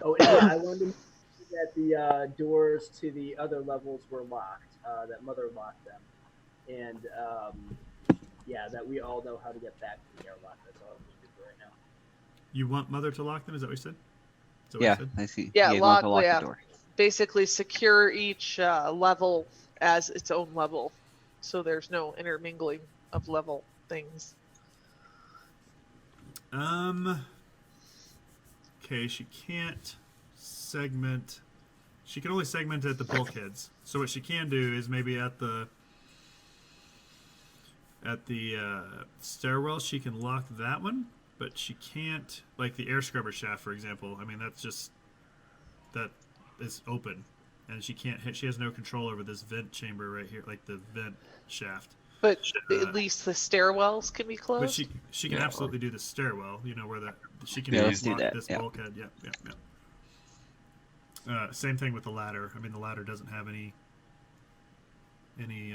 Oh, and yeah, I wanted to make sure that the doors to the other levels were locked. That Mother locked them, and yeah, that we all know how to get back to the airlock. That's all I need to do right now. You want Mother to lock them? Is that what you said? Yeah, I see. Yeah, You want to lock yeah. the door. Basically, secure each level as its own level, so there's no intermingling of level things. Okay, she can't segment. She can only segment at the bulkheads. So what she can do is maybe at the stairwell, she can lock that one, but she can't, like the air scrubber shaft, for example. I mean, that is open, and she can't hit. She has no control over this vent chamber right here, like the vent shaft. But at least the stairwells can be closed. But she can absolutely do the stairwell. You know where she can let's lock do that. this bulkhead. Yep. Same thing with the ladder. I mean, the ladder doesn't have any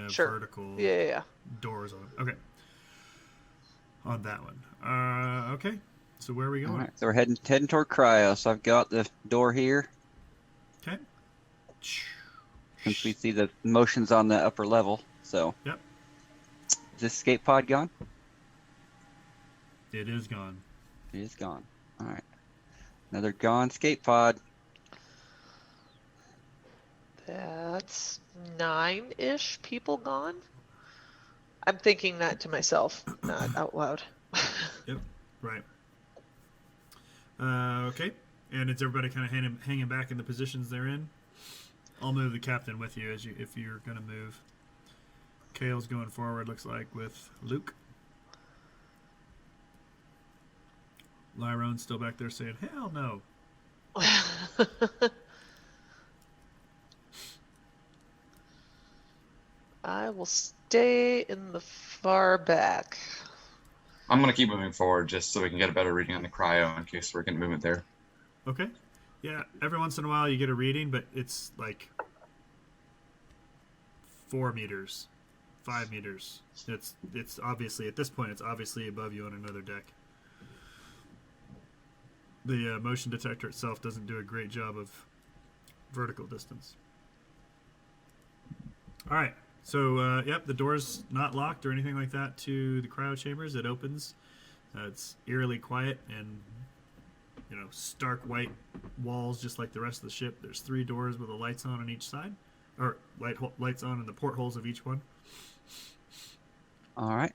vertical doors on it. Okay. On that one. Okay. So where are we going? All right, so we're heading toward cryo. So I've got the door here. Okay. Since we see the motions on the upper level, so. Yep. Is this escape pod gone? It is gone. It is gone. All right. Another gone escape pod. That's 9-ish people gone. I'm thinking that to myself, not out loud. Yep. Right. Okay. And is everybody kind of hanging back in the positions they're in? I'll move the captain with you if you're going to move. Kale's going forward, looks like, with Luke. Lyrone's still back there saying, hell no. I will stay in the far back. I'm going to keep moving forward just so we can get a better reading on the cryo in case we're getting movement there. Okay. Yeah, every once in a while you get a reading, but it's like 4 meters, 5 meters. It's obviously, at this point, it's obviously above you on another deck. The motion detector itself doesn't do a great job of vertical distance. All right. So, yep, the door's not locked or anything like that to the cryo chambers. It opens. It's eerily quiet and, stark white walls just like the rest of the ship. There's 3 doors with the lights on each side, or lights on in the portholes of each one. All right.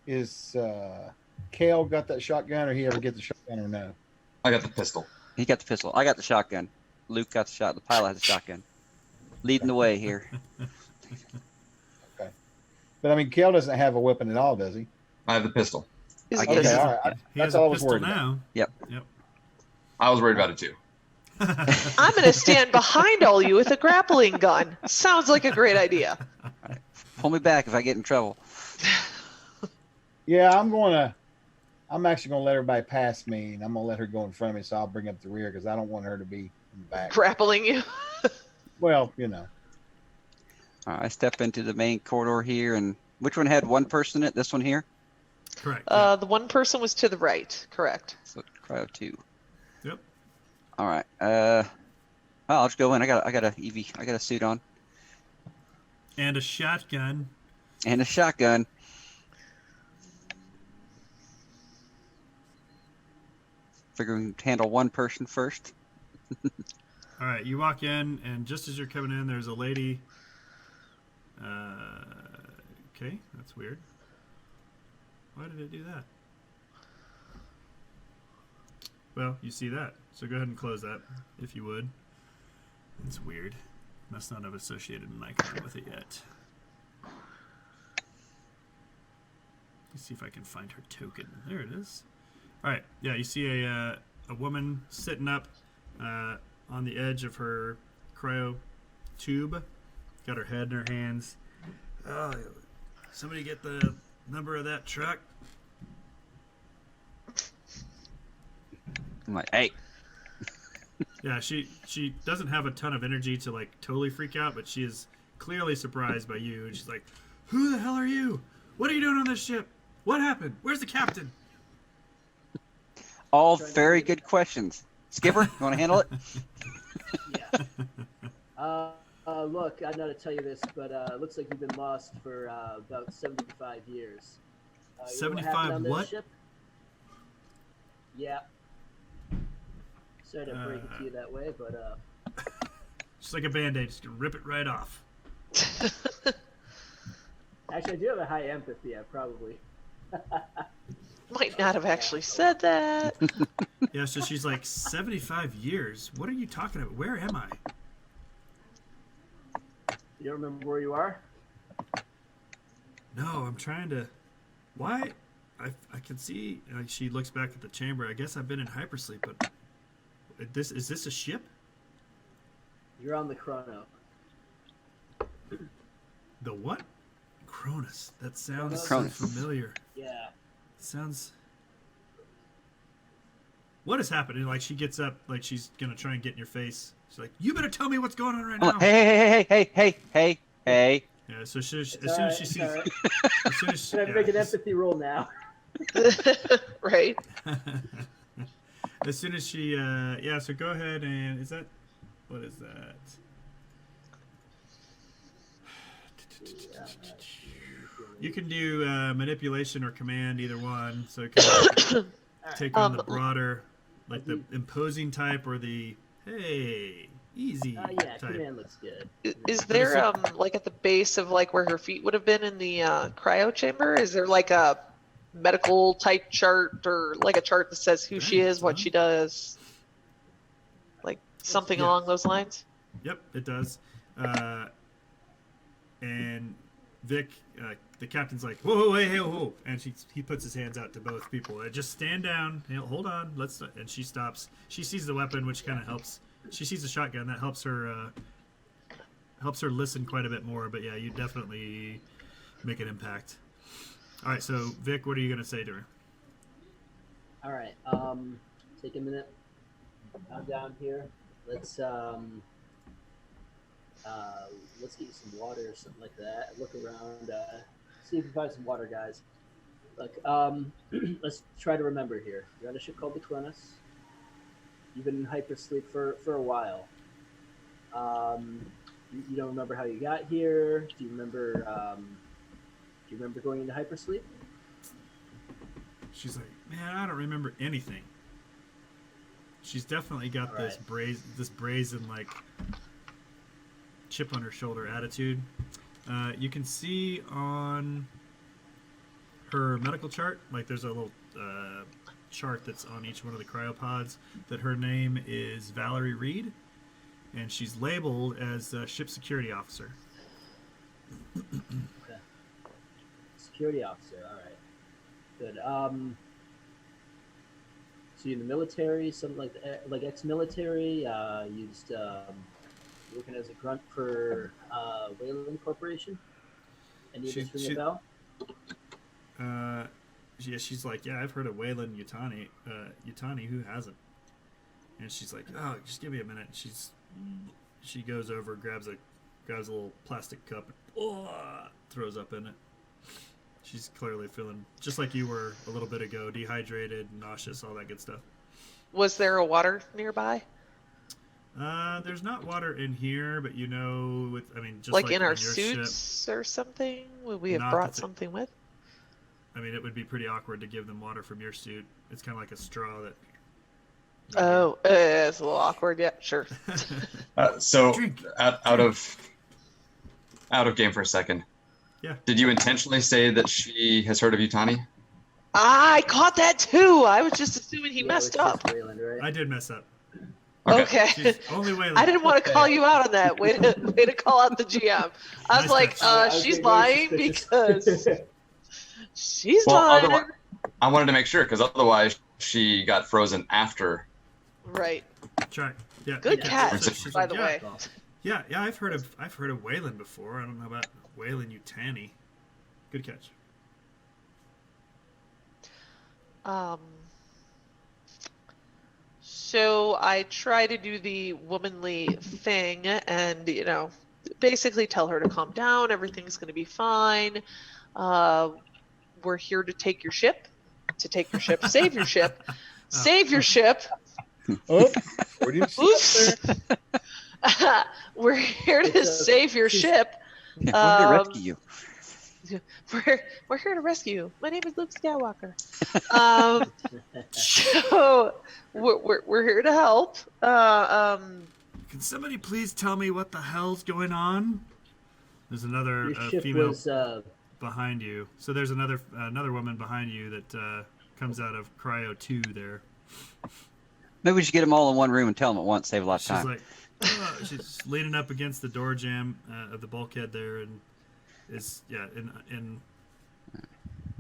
Is Kale got that shotgun, or he ever get the shotgun, or no? I got the pistol. He got the pistol. I got the shotgun. Luke got the shot. The pilot has the shotgun. Leading the way here. Okay. But, I mean, Kale doesn't have a weapon at all, does he? I have the pistol. Okay, all right. That's all I was worried about. Yep. I was worried about it too. I'm going to stand behind all you with a grappling gun. Sounds like a great idea. Right. Pull me back if I get in trouble. Yeah, I'm actually going to let everybody pass me, and I'm going to let her go in front of me, so I'll bring up the rear because I don't want her to be in the back. Grappling you? Well, All right, I step into the main corridor here, and which one had one person in it? This one here? Correct. The one person was to the right. Correct. So cryo 2. Yep. All right. I'll just go in. I got a EV. I got a suit on. And a shotgun. And a shotgun. Figure we can handle one person first. All right, you walk in, and just as you're coming in, there's a lady. Okay, that's weird. Why did it do that? Well, you see that, so go ahead and close that, if you would. It's weird. Must not have associated an icon with it yet. Let's see if I can find her token. There it is. All right, yeah, you see a woman sitting up on the edge of her cryo tube. Got her head in her hands. Oh, somebody get the number of that truck. I'm like, hey. Yeah, she doesn't have a ton of energy to like totally freak out, but she is clearly surprised by you. And she's like, "Who the hell are you? What are you doing on this ship? What happened? Where's the captain? All very good questions. Skipper, you want to handle it? Yeah. Look, I'm not to tell you this, but it looks like you've been lost for about 75 years. You know what happened 75 on this what? ship? Yeah. Sorry to break it to you that way, but Just like a band-aid, just gonna rip it right off. actually, I do have a high empathy. I probably. Might not have actually said that. Yeah, so she's like 75 years. What are you talking about? Where am I? You don't remember where you are? No, I'm trying to. Why? I can see. Like, she looks back at the chamber. I guess I've been in hypersleep, but is this a ship? You're on the chrono. The what? Cronus. That sounds Cronus. so familiar. Yeah. Sounds. What is happening? Like, she gets up, like she's gonna try and get in your face. She's like, "You better tell me what's going on right now." Hey. Yeah. So as soon as she sees, Right. as soon as Can I make an empathy roll now? Right. as soon as she, yeah. So go ahead and what is that? You can do manipulation or command, either one. So it can take on the broader, like the imposing type or the hey, easy Yeah, type. command looks good. Is there like at the base of like where her feet would have been in the cryo chamber? Is there like a medical type chart or like a chart that says who she is, what she does, like something Yeah. along those lines? Yep, it does. And Vic, the captain's like, "Whoa, hey, whoa!" And he puts his hands out to both people. Just stand down. Hold on. And she stops. She sees the weapon, which kind of helps. She sees the shotgun. That helps her listen quite a bit more. But yeah, you definitely make an impact. All right, so Vic, what are you gonna say to her? All right. Take a minute. I'm down here. Let's get you some water or something like that. Look around. See if you find some water, guys. Look, let's try to remember here. You're on a ship called the Cronus. You've been in hypersleep for a while. You don't remember how you got here. Do you remember going into hypersleep? She's like, "Man, I don't remember anything." She's definitely got All this brazen like chip on her shoulder attitude. You can see on her medical chart, like there's a little chart that's on each one of the cryopods, that her name is Valerie Reed, and she's labeled as a ship security officer. Okay. Security officer. All right. Good. So you're in the military, something like ex-military. You just working as a grunt for Wayland Corporation. Any of this ring a bell? Yeah, she's like, "Yeah, I've heard of Wayland Yutani. Yutani, who hasn't?" And she's like, "Oh, just give me a minute." She goes over, grabs a little plastic cup, and throws up in it. She's clearly feeling just like you were a little bit ago, dehydrated, nauseous, all that good stuff. Was there a water nearby? There's not water in here, but just Like like in our on your ship, suits or something? Would we have Not brought that- something with? it would be pretty awkward to give them water from your suit. It's kind of like a straw that. Oh, it's a little awkward. Yeah, sure. So Drink. out of game for a second. Yeah. Did you intentionally say that she has heard of Yutani? I caught that too. I was just assuming he Yeah, messed it was up. just Wayland, right? I did mess up. Okay. She's only Wayland. I didn't want to call you out on that. Way to call out the GM. I was Nice like, touch. I was she's getting very lying suspicious. because she's Well, lying. otherwise, I wanted to make sure because otherwise she got frozen after. Right. Try. Yeah. Good yeah. catch, So she's by like, the yeah, way. Yeah, I've heard of Wayland before. I don't know about Wayland Yutani. Good catch. So I try to do the womanly thing and, basically tell her to calm down. Everything's going to be fine. we're here to take your ship, save your ship, save your ship. Oh, where do you see Oops. there? We're here to It's a- save your she's- ship. We're here to rescue you. We're here to rescue you. My name is Luke Skywalker. So we're here to help. Can somebody please tell me what the hell's going on? There's another Your ship female was behind you. So there's another woman behind you that comes out of Cryo 2 there. Maybe we should get them all in one room and tell them at once. Save a lot of She's time. like, she's leaning up against the door jamb of the bulkhead there, and is in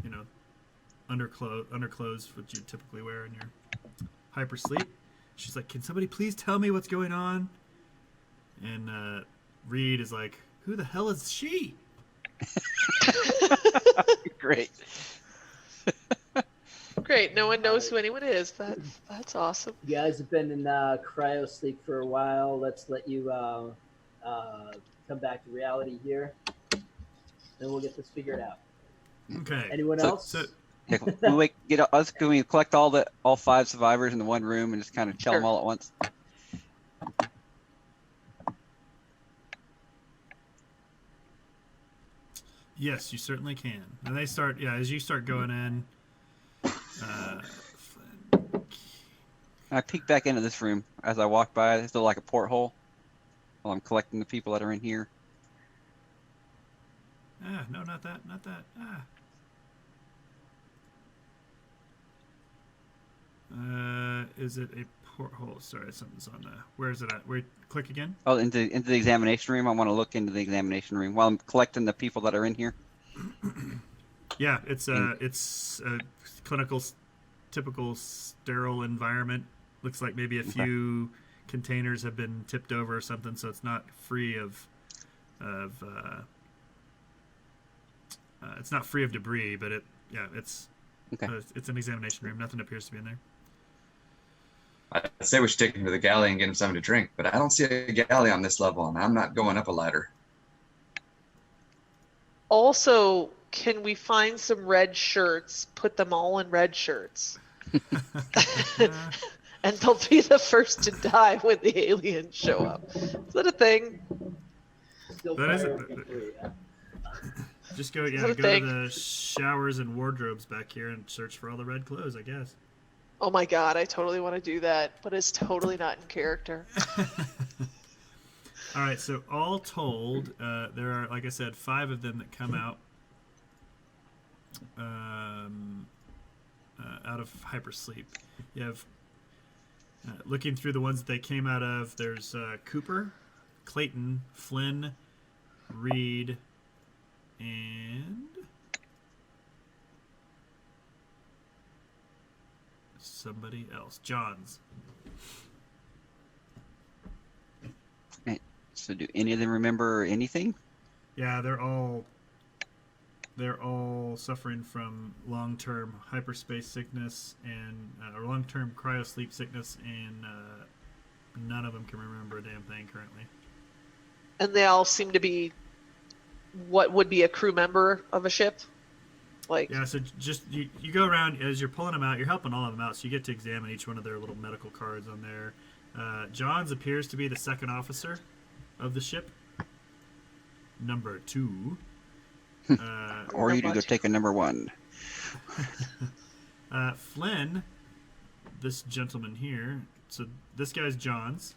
you know underclothes what you typically wear in your hypersleep. She's like, can somebody please tell me what's going on? And Reed is like, who the hell is she? Great. Great. No one knows who anyone is. That's awesome. you guys have been in cryo sleep for a while. Let's let you come back to reality here, and we'll get this figured out. Okay. Anyone So- else? Yeah, can we can we collect all 5 survivors in the one room and just kind of chill them Sure. all at once? Yes, you certainly can. And they start, as you start going in. I peek back into this room as I walk by. It's like a porthole while I'm collecting the people that are in here. No, not that. Is it a porthole? Sorry, something's on the. Where is it at? Wait, click again. Oh, into the examination room. I want to look into the examination room while I'm collecting the people that are in here. Yeah, it's a clinical, typical sterile environment. Looks like maybe a few containers have been tipped over or something, so it's not free of it's not free of debris, but it's an examination room. Nothing appears to be in there. I'd say we should take him to the galley and get him something to drink, but I don't see a galley on this level, and I'm not going up a ladder. Also, can we find some red shirts? Put them all in red shirts. And they'll be the first to die when the aliens show up. Is that a thing? Still That is fire a- people, yeah. Just go, that go a to thing? the showers and wardrobes back here and search for all the red clothes, I guess. Oh my god, I totally want to do that, but it's totally not in character. All right, so all told, there are, like I said, 5 of them that come out out of hypersleep. You have, looking through the ones that they came out of, there's Cooper, Clayton, Flynn, Reed, and somebody else. Johns. So do any of them remember anything? Yeah, they're all suffering from long-term hyperspace sickness and or long-term cryosleep sickness, and none of them can remember a damn thing currently. And they all seem to be what would be a crew member of a ship. Like, Yeah, so just you go around as you're pulling them out. You're helping all of them out, so you get to examine each one of their little medical cards on there. Johns appears to be the second officer of the ship. Number 2. Or you to go take a number 1. Flynn, this gentleman here. So this guy's Johns.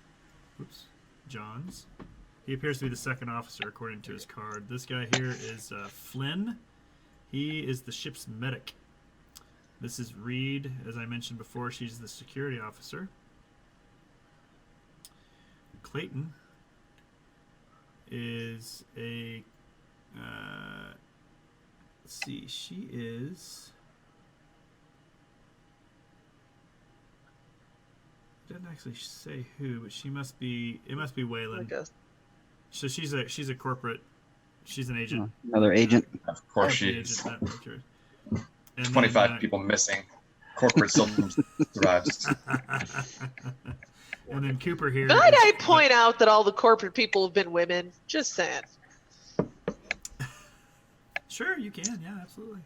Oops, Johns. He appears to be the second officer according to his card. This guy here is Flynn. He is the ship's medic. This is Reed, as I mentioned before. She's the security officer. Clayton is a let's see, she is, didn't actually say who, but she must be, it must be Waylon. like a, So she's a corporate, she's an agent. Another agent. Of course The she agent, is. not Mercury. And 25 then, people missing. Corporate still survives. and then Cooper here. might is I point out that all the corporate people have been women? Just saying. Sure, you can. Yeah, absolutely.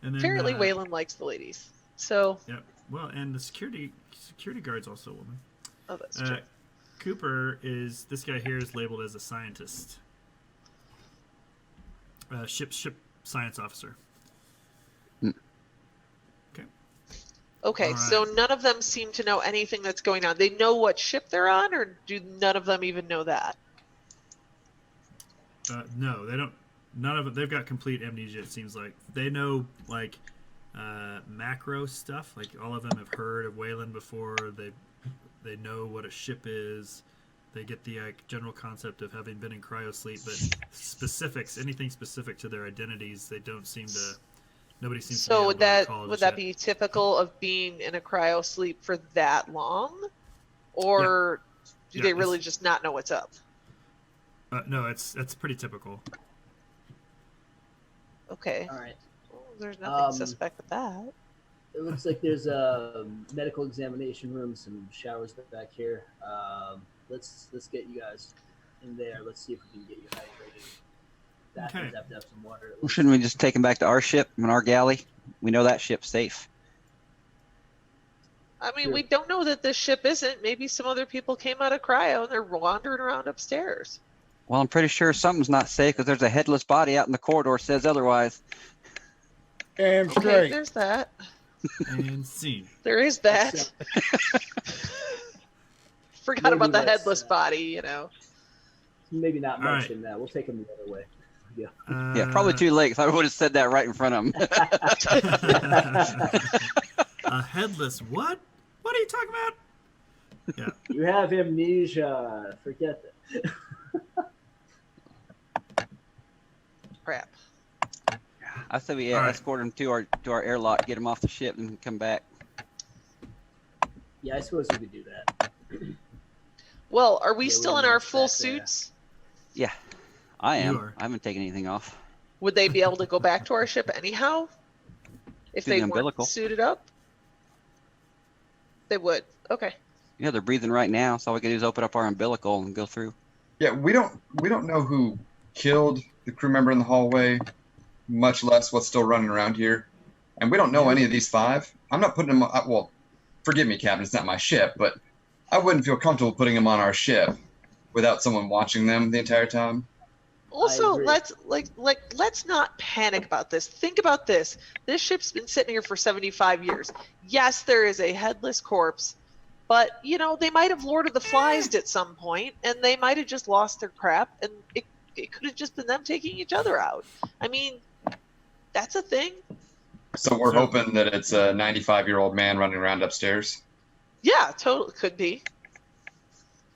And then, Apparently, Waylon likes the ladies. So, yeah. Well, and the security guard's also a woman. oh, that's true. Cooper is this guy here is labeled as a scientist, ship science officer. Okay, All so right. none of them seem to know anything that's going on. They know what ship they're on, or do none of them even know that? No, they don't. None of it. They've got complete amnesia. It seems like they know like macro stuff. Like all of them have heard of Wayland before. They know what a ship is. They get the general concept of having been in cryosleep, but specifics, anything specific to their identities, they don't seem to. Nobody seems to. So be would that be typical of being in a cryo sleep for that long, or do Yeah, they really just not know what's up? No, that's pretty typical. Okay. All right. Well, there's nothing suspect with that. It looks like there's a medical examination room, some showers back here. Let's get you guys in there. Let's see if we can get you hydrated. Bathrooms have to have some water. Well, shouldn't we just take him back to our ship and our galley? We know that ship's safe. I mean, Sure. we don't know that this ship isn't. Maybe some other people came out of cryo and they're wandering around upstairs. Well, I'm pretty sure something's not safe because there's a headless body out in the corridor says otherwise. Damn Okay, straight. there's that. And scene. There is that. Forgot Maybe about the let's, headless body, you know. Maybe not All right. mention that. We'll take them the other way. Yeah. Yeah, probably too late. 'Cause I would have said that right in front of him. A headless what? What are you talking about? Yeah. You have amnesia. Forget that. Crap. I said we All right. escort him to our airlock, get him off the ship, and come back. Yeah, I suppose we could do that. Well, are we Yeah, still we're in our back full there. suits? Yeah, I You am. are. I haven't taken anything off. Would they be able to go back to our ship anyhow? If Through they the weren't umbilical. suited up? They would. Okay. Yeah, they're breathing right now, so all we can do is open up our umbilical and go through. Yeah, we don't know who killed the crew member in the hallway, much less what's still running around here, and we don't know any of these five. I'm not putting them. Well, forgive me, Captain. It's not my ship, but I wouldn't feel comfortable putting them on our ship without someone watching them the entire time. Also, agree. let's not panic about this. Think about this. This ship's been sitting here for 75 years. Yes, there is a headless corpse, but you know, they might have Lord of the Flies at some point, and they might have just lost their crap, and it could have just been them taking each other out. I mean, that's a thing. So we're hoping that it's a 95-year-old man running around upstairs. Yeah, totally could be.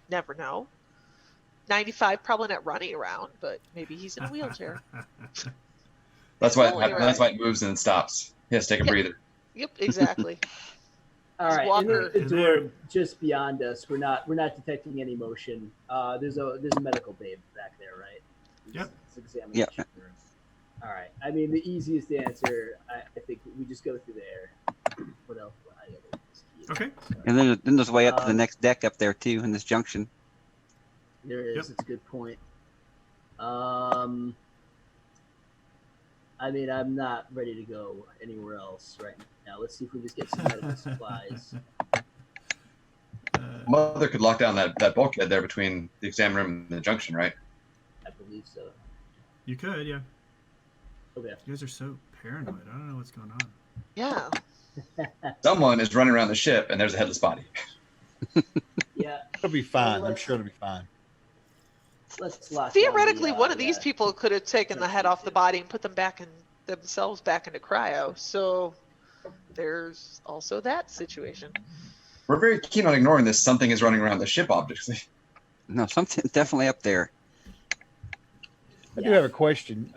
Never know. 95, probably not running around, but maybe he's in a wheelchair. That's why Rolling that's why it moves and stops. He has to take a Yep. breather. Yep, exactly. All right, in Walker. the door just beyond us, we're not detecting any motion. There's a medical babe back there, right? Yep. It's examination Yep. room. All right. I mean, the easiest answer, I think we just go through there. What else? Okay. And then there's way up to the Um, next deck up there too in this junction. There is. Yep. It's a good point. I mean, I'm not ready to go anywhere else right now. Let's see if we just get some medical supplies. Mother could lock down that bulkhead there between the exam room and the junction, right? I believe so. You could, yeah. Okay. You guys are so paranoid. I don't know what's going on. Yeah. Someone is running around the ship, and there's a headless body. Yeah. It'll be fine. I'm sure it'll be fine. Let's lock. Theoretically, down the, one of these people could have taken the head off the body and put themselves back into cryo. So there's also that situation. We're very keen on ignoring this. Something is running around the ship, obviously. No, something definitely up there. I do have a question.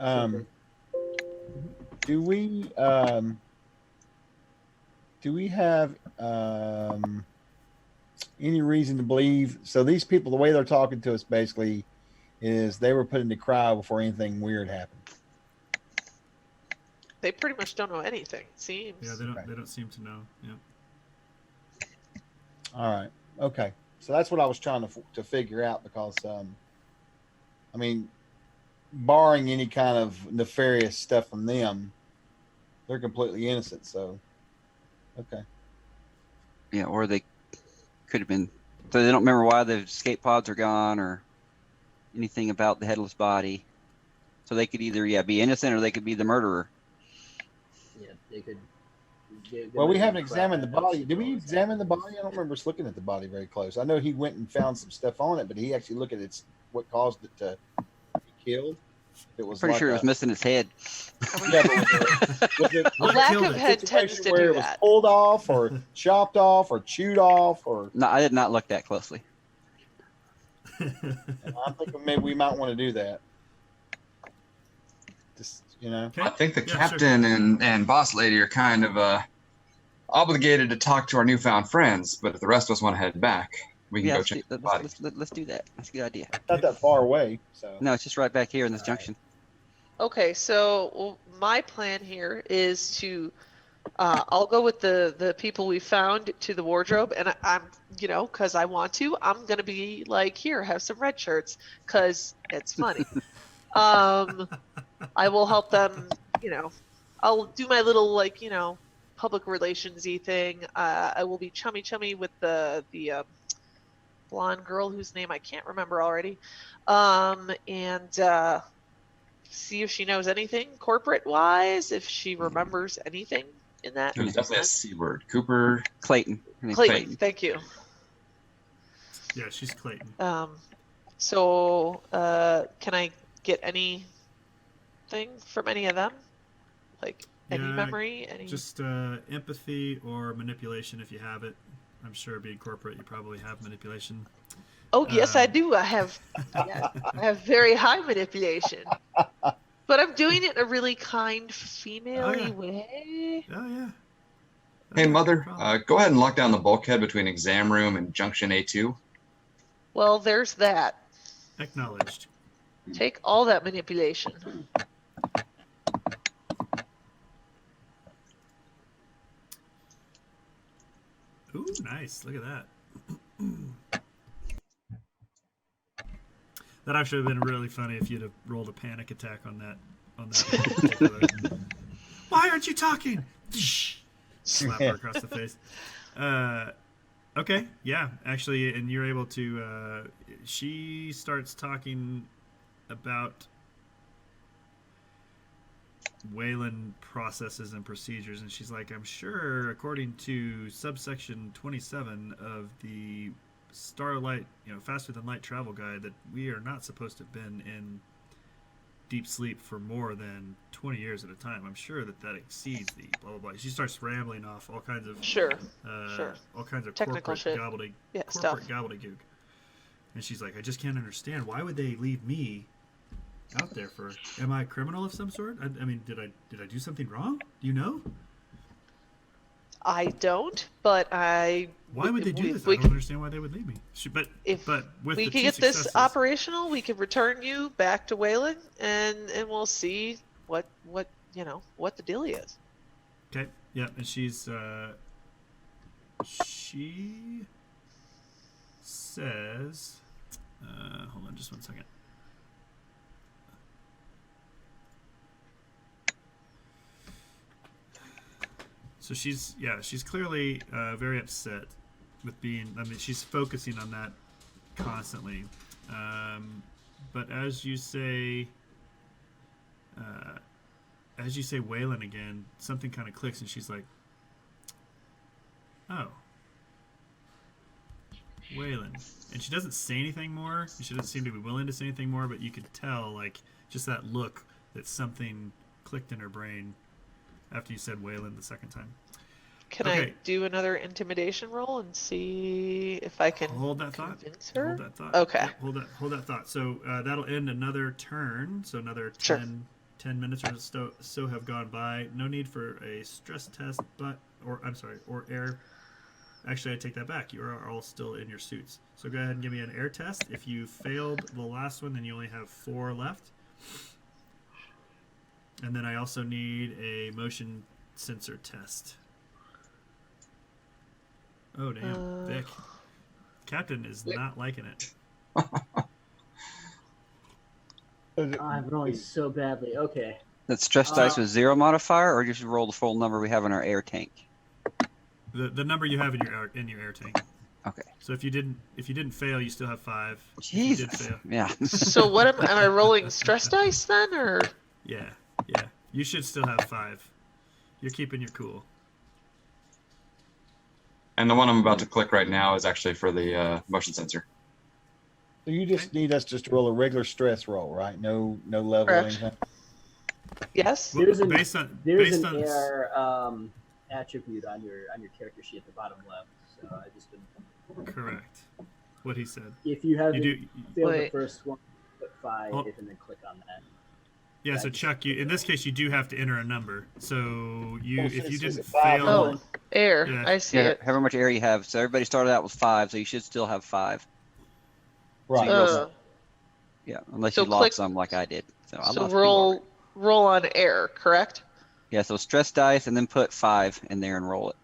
Do we have any reason to believe? So these people, the way they're talking to us, basically, is they were put into cryo before anything weird happened. They pretty much don't know anything, it seems. Yeah, they don't seem to know. Yeah. All right. Okay. So that's what I was trying to figure out because, I mean, barring any kind of nefarious stuff from them, they're completely innocent. So, okay. Yeah, or they could have been. So they don't remember why the escape pods are gone or anything about the headless body. So they could either be innocent or they could be the murderer. Yeah, they could. Well, might we have haven't been examined the crap body. Did what we was examine the happening. body? I don't remember us looking at the body very close. I know he went and found some stuff on it, but he actually looked at what caused it to be killed. It was Pretty like sure it was missing its head. yeah, but was it What Lack killed of it? head tends situation to where do it was that. pulled off or chopped off or chewed off or? No, I did not look that closely. I'm thinking maybe we might want to do that. Just Okay. I think the Yeah, captain and boss lady are kind of obligated to talk to our newfound friends, but if the rest of us want to head back, we can go check the body. Let's do that. That's a good idea. not that far away. So No, it's just right back here in this All right. junction. Okay, so my plan here is to I'll go with the people we found to the wardrobe, and I'm because I want to. I'm gonna be like, here, have some red shirts, because it's funny. I will help them. I'll do my little public relations-y thing. I will be chummy with the blonde girl whose name I can't remember already, and see if she knows anything corporate-wise, if she remembers anything in that. It was definitely a C word. Cooper. Clayton. Her name's Clayton, thank you. Yeah, she's Clayton. So can I get anything from any of them? Like any Yeah, memory? Any? Just empathy or manipulation if you have it. I'm sure being corporate, you probably have manipulation. Oh yes, I do. I have very high manipulation, but I'm doing it in a really kind, female-y way. Oh yeah. Hey, No Mother, problem. go ahead and lock down the bulkhead between exam room and junction A2. Well, there's that. Acknowledged. Take all that manipulation. Ooh, nice. Look at that. That actually would have been really funny if you'd have rolled a panic attack on that. Particular. Why aren't you talking? Slap her across the face. Okay, yeah, actually, and you're able to. She starts talking about Wayland processes and procedures, and she's like, I'm sure, according to subsection 27 of the Starlight, faster than light travel guide, that we are not supposed to have been in deep sleep for more than 20 years at a time. I'm sure that exceeds the blah blah blah. She starts rambling off all kinds of Sure. all kinds of Technical corporate shit. corporate gobbledygook. And she's like, I just can't understand, why would they leave me out there for? Am I a criminal of some sort? I mean, did I do something wrong? Do you know? I don't, but Why would they do this? I We don't could, understand why they would leave me. But if with we the could two get this successes- operational, we could return you back to Wayland, and we'll see what the deal is. Okay, yeah, and she says, hold on just one second. So she's clearly very upset with being. I mean, she's focusing on that constantly. But as you say Wayland again, something kind of clicks, and she's like, "Oh, Wayland." And she doesn't say anything more. She doesn't seem to be willing to say anything more. But you could tell, like, just that look, that something clicked in her brain after you said Wayland the second time. Can Okay. I do another intimidation roll and see if I can Hold that thought. convince her? Hold that thought. Okay. Yep, hold that thought. So that'll end another turn. So another Sure. 10 minutes or so have gone by. No need for a stress test, or air. Actually, I take that back. You are all still in your suits. So go ahead and give me an air test. If you failed the last one, then you only have 4 left. And then I also need a motion sensor test. Oh, damn. Vic. Captain is not liking it. I'm rolling so badly. Okay. That stress dice Uh, with 0 modifier, or just roll the full number we have in our air tank? The number you have in your air tank. Okay. So if you didn't fail, you still have 5. If you did Jesus. fail, Yeah. So what am I rolling stress dice then, or? yeah, you should still have 5. You're keeping your cool. And the one I'm about to click right now is actually for the motion sensor. So you just need us just to roll a regular stress roll, right? No level or Correct. anything. Yes. Well, There's an based on air attribute on your character sheet at the bottom left. So I just been, correct what he said. if you have You do. failed the Wait. first one, put 5 Oh. and then click on that. Yeah, so Chuck, you in this case you do have to enter a number. So you, Oh, if you is didn't it 5 fail, Oh, air. Yeah. I see Yeah, it. however much air you have. So everybody started out with 5, so you should still have 5. Right. So Yeah, unless So you lost click- some like I did. So I So lost 2 already. roll on air, correct? Yeah, so stress dice and then put 5 in there and roll it.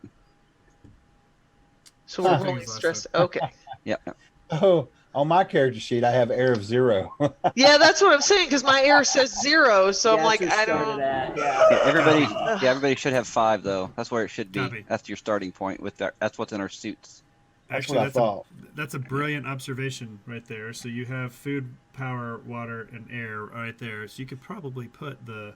So Huh. we're I think rolling it's last stress. time. Okay. Yep. Oh, on my character sheet, I have air of 0. Yeah, that's what I'm saying because my air says 0. So Yeah, I'm like, that's what it I started don't. at, yeah. Yeah, everybody. Ugh. Yeah, everybody should have 5 though. That's where it should be. Copy. That's your starting point. That's what's in our suits. That's actually, what I thought. that's a brilliant observation right there. So you have food, power, water, and air right there. So you could probably put the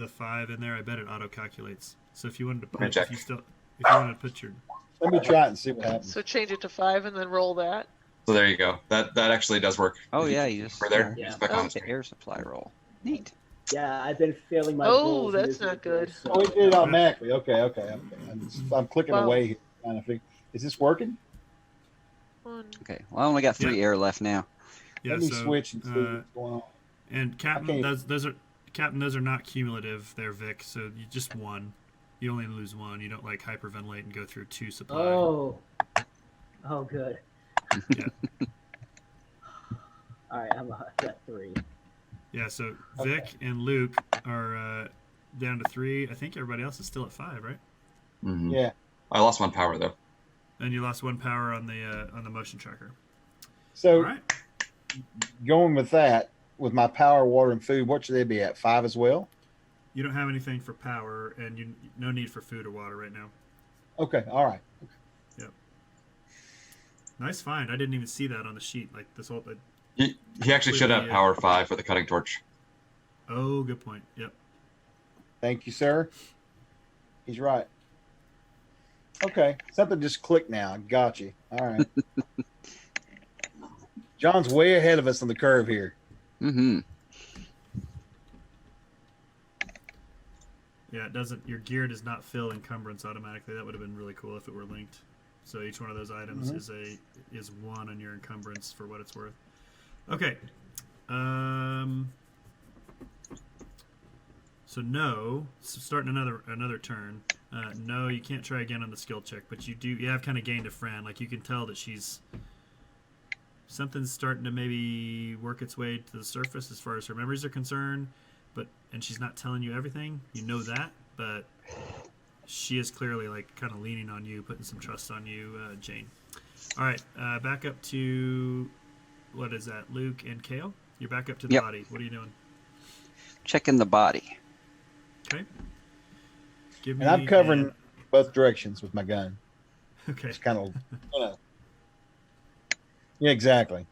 5 in there. I bet it auto calculates. So if you wanted to Let me put, check. if you wanted to put your Let me try it and see what happens. So change it to 5 and then roll that. So there you go. That actually does work. Oh yeah, you just We're there. Yeah. Just back Oh. on the the screen. air supply roll. Neat. Yeah, I've been failing my Oh, rolls that's not miserably, good. so- Oh, it did it automatically. Okay. I'm clicking Wow. away here, trying to figure. Is this working? 1. Okay. Well, I only got 3 air left now. yeah. Let me so, switch and see uh, what's going on. And Captain, Okay. those are not cumulative. They're Vic. So you just 1. You only lose 1. You don't like hyperventilate and go through 2 supply. Oh. Oh, good. Yeah. All right, I'm at 3. Yeah. So Okay. Vic and Luke are down to 3. I think everybody else is still at 5, right? Mhm. Yeah. I lost 1 power though. And you lost 1 power on the motion tracker. So All right. going with that, with my power, water, and food, what should they be at? 5 as well? You don't have anything for power, and you no need for food or water right now. Okay. All right. Nice find. I didn't even see that on the sheet. Like this whole. He actually should have Yeah. power 5 for the cutting torch. Oh, good point. Yep. Thank you, sir. He's right. Okay. Something just clicked now. Got you. All right. John's way ahead of us on the curve here. Mm-hmm. Yeah, it doesn't. Your gear does not fill encumbrance automatically. That would have been really cool if it were linked. So each one of those items is 1 on your encumbrance for what it's worth. Okay. So no. So starting another turn. No, you can't try again on the skill check, but you have kind of gained a friend. Like you can tell that something's starting to maybe work its way to the surface as far as her memories are concerned, and she's not telling you everything. You know that, but she is clearly like kind of leaning on you, putting some trust on you, Jane. All right, back up to what is that, Luke and Kale? You're back up to the Yep. body. What are you doing? Checking the body. Okay. Give me And I'm covering both directions with my gun. Okay. It's kind of, Yeah, exactly.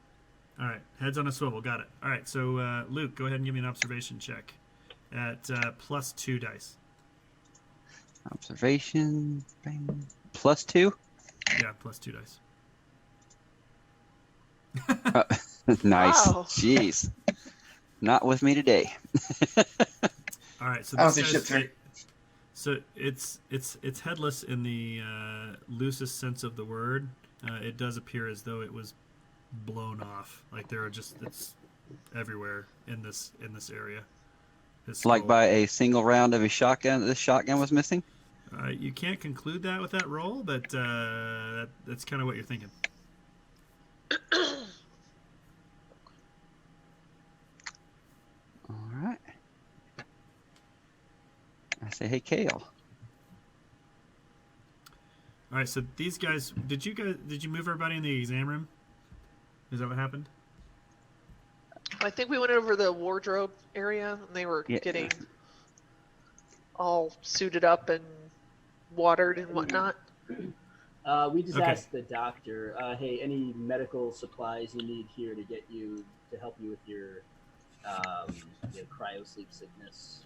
All right. Heads on a swivel. Got it. All right. So Luke, go ahead and give me an observation check at +2 dice. Observation. Bang. +2. Yeah, +2 dice. Nice. Wow. Jeez. Not with me today. All right, so I don't this see guy's- shit, sir. So it's headless in the loosest sense of the word. It does appear as though it was blown off. Like it's everywhere in this area. His Like skull. by a single round of his shotgun. This shotgun was missing. You can't conclude that with that roll, but that's kind of what you're thinking. All right. I say, hey, Kale. All right, so these guys, did you move everybody in the exam room? Is that what happened? I think we went over the wardrobe area and they were Yeah. getting all suited up and watered and whatnot? We just Okay. asked the doctor, hey, any medical supplies you need here to help you with your cryo sleep sickness?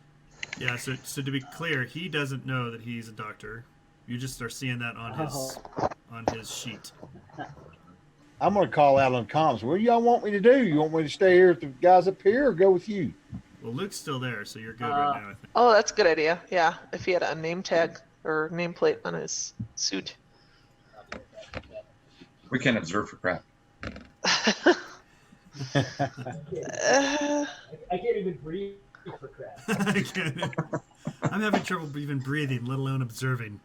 Yeah. So to be clear, he doesn't know that he's a doctor. You just are seeing that on his sheet. I'm going to call out on comms. What do y'all want me to do? You want me to stay here with the guys up here or go with you? Well, Luke's still there, so you're good right now. I think. Oh, that's a good idea. Yeah, if he had a name tag or nameplate on his suit. We can't observe for crap. Uh, I can't even breathe for crap. I'm having trouble even breathing, let alone observing.